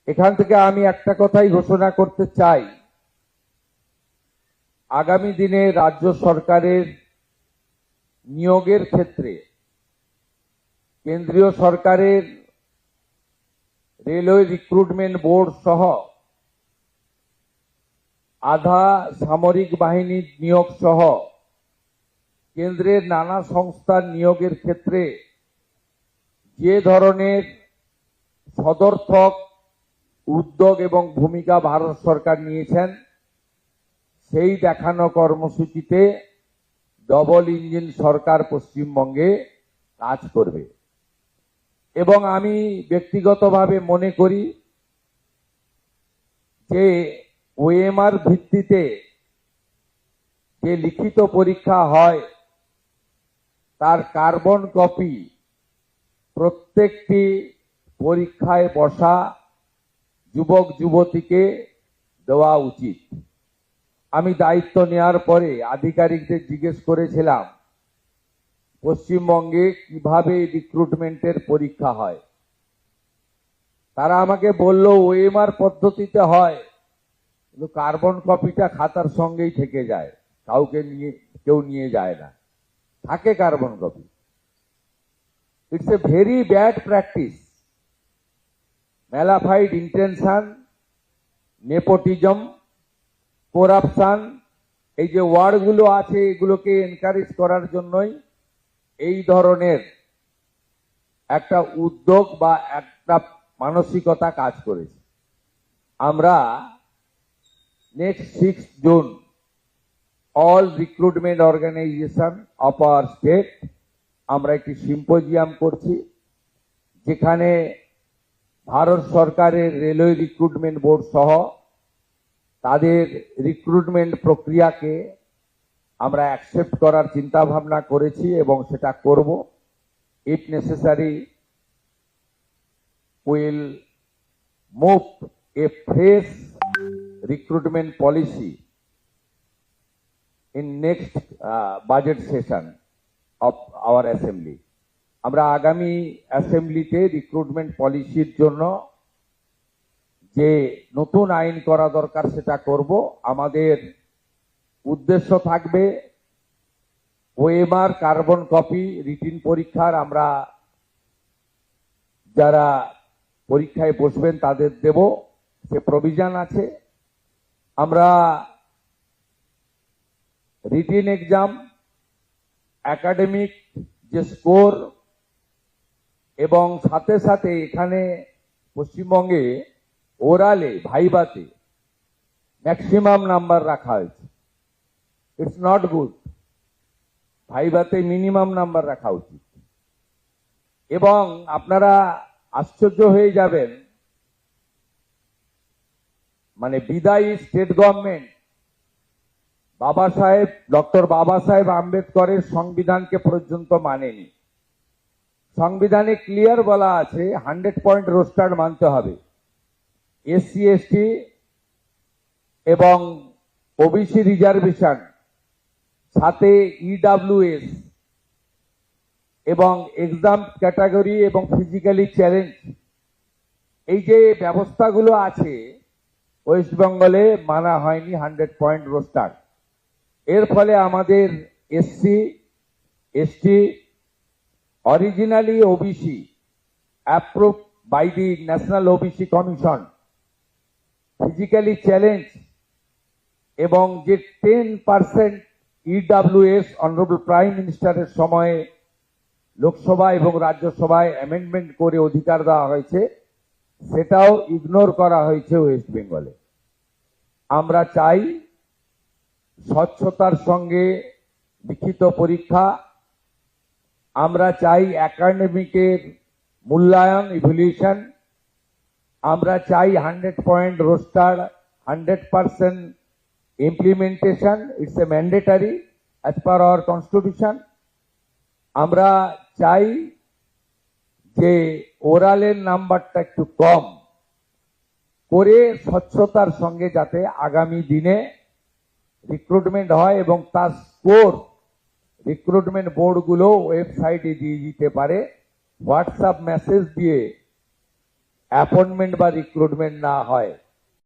এখান থেকে আমি একটা কথাই ঘোষণা করতে চাই, আগামী দিনে রাজ্য সরকারের নিয়োগের ক্ষেত্রে কেন্দ্রীয় সরকারের রেলওয়ে রিক্রুটমেন্ট বোর্ড সহ আধা সামরিক বাহিনীর নিয়োগ সহ কেন্দ্রের নানা সংস্থার নিয়োগের ক্ষেত্রে যে ধরনের সদর্থক উদ্যোগ এবং ভূমিকা ভারত সরকার নিয়েছেন, সেই দেখানো কর্মসূচিতে ডবল ইঞ্জিন সরকার পশ্চিমবঙ্গে কাজ করবে। এবং আমি ব্যক্তিগতভাবে মনে করি যে ওএমআর ভিত্তিতে যে লিখিত পরীক্ষা হয় তার কার্বন কপি প্রত্যেকটি পরীক্ষায় বসা যুবক যুবতীকে দেওয়া উচিত। আমি দায়িত্ব নেওয়ার পরে আধিকারিকদের জিজ্ঞেস করেছিলাম পশ্চিমবঙ্গে কিভাবে রিক্রুটমেন্টের পরীক্ষা হয়। তারা আমাকে বলল ওএমআর পদ্ধতিতে হয়, কিন্তু কার্বন কপিটা খাতার সঙ্গেই থেকে যায়, কেউ নিয়ে যায় না, থাকে carbon copy. It's a very bad practice. Mala fide intention, nepotism, corruption, এই যে ওয়ার্ডগুলো আছে এগুলোকে এনকারেজ করার জন্যই এই ধরনের একটা উদ্যোগ বা একটা মানসিকতা কাজ করেছে। আমরা next 6 June all recruitment organisation of our state আমরা একটি সিম্পোজিয়াম করছি, যেখানে ভারত সরকারের রেলওয়ে রিক্রুটমেন্ট বোর্ড সহ তাদের রিক্রুটমেন্ট প্রক্রিয়াকে আমরা অ্যাকসেপ্ট করার চিন্তা ভাবনা করেছি এবং সেটা করব। If necessary will move A fresh recruitment policy in next budget session of our assembly. আমরা আগামী অ্যাসেম্বলিতে রিক্রুটমেন্ট পলিসির জন্য যে নতুন আইন করা দরকার সেটা করব। আমাদের উদ্দেশ্য থাকবে ওএমআর কার্বন কপি রিটিন পরীক্ষার আমরা যারা পরীক্ষায় বসবেন তাদের দেব, সে প্রভিশন আছে। আমরা রিটিন এক্সাম, একাডেমিক যে স্কোর এবং সাথে সাথে এখানে পশ্চিমবঙ্গে ওরালে ভাইভাতে ম্যাক্সিমাম নাম্বার রাখা হয়েছে। It's not good. ভাইভাতে মিনিমাম নাম্বার রাখা উচিত। এবং আপনারা আশ্চর্য হয়ে যাবেন, মানে বিদায়ী স্টেট গভর্নমেন্ট ডক্টর বাবা সাহেব আম্বেদকরের সংবিধানকে পর্যন্ত মানেনি। সংবিধানে ক্লিয়ার বলা আছে 100 পয়েন্ট রোস্টার মানতে হবে। এসসি এসটি এবং ওবিসি রিজার্ভেশন, সাথে ইডব্লিউএস এবং এক্সাম ক্যাটাগরি এবং ফিজিক্যালি চ্যালেঞ্জ, এই যে ব্যবস্থাগুলো আছে ওয়েস্ট বেঙ্গলে মানা হয়নি 100 পয়েন্ট রোস্টার। এর ফলে আমাদের SC ST originally OBC approve by the national OBC commission, physically challenge এবং যে 10% ইডব্লিউএস অনারেবল প্রাইম মিনিস্টারের সময়ে লোকসভা এবং রাজ্যসভায় অ্যামেন্ডমেন্ট করে অধিকার দেওয়া হয়েছে, সেটাও ইগনোর করা হয়েছে ওয়েস্ট বেঙ্গলে। আমরা চাই স্বচ্ছতার সঙ্গে লিখিত পরীক্ষা, আমরা চাই একাডেমিকের মূল্যায়ন ইভ্যালুয়েশন, আমরা চাই 100 point roaster, 100% implementation, it's a mandatory as per hour constitution. আমরা চাই যে ওরালের নাম্বারটা একটু কম করে স্বচ্ছতার সঙ্গে যাতে আগামী দিনে রিক্রুটমেন্ট হয় এবং তার স্কোর রিক্রুটমেন্ট বোর্ডগুলো ওয়েবসাইটে দিয়ে দিতে পারে, হোয়াটসঅ্যাপ মেসেজ দিয়ে অ্যাপয়েন্টমেন্ট বা রিক্রুটমেন্ট না হয়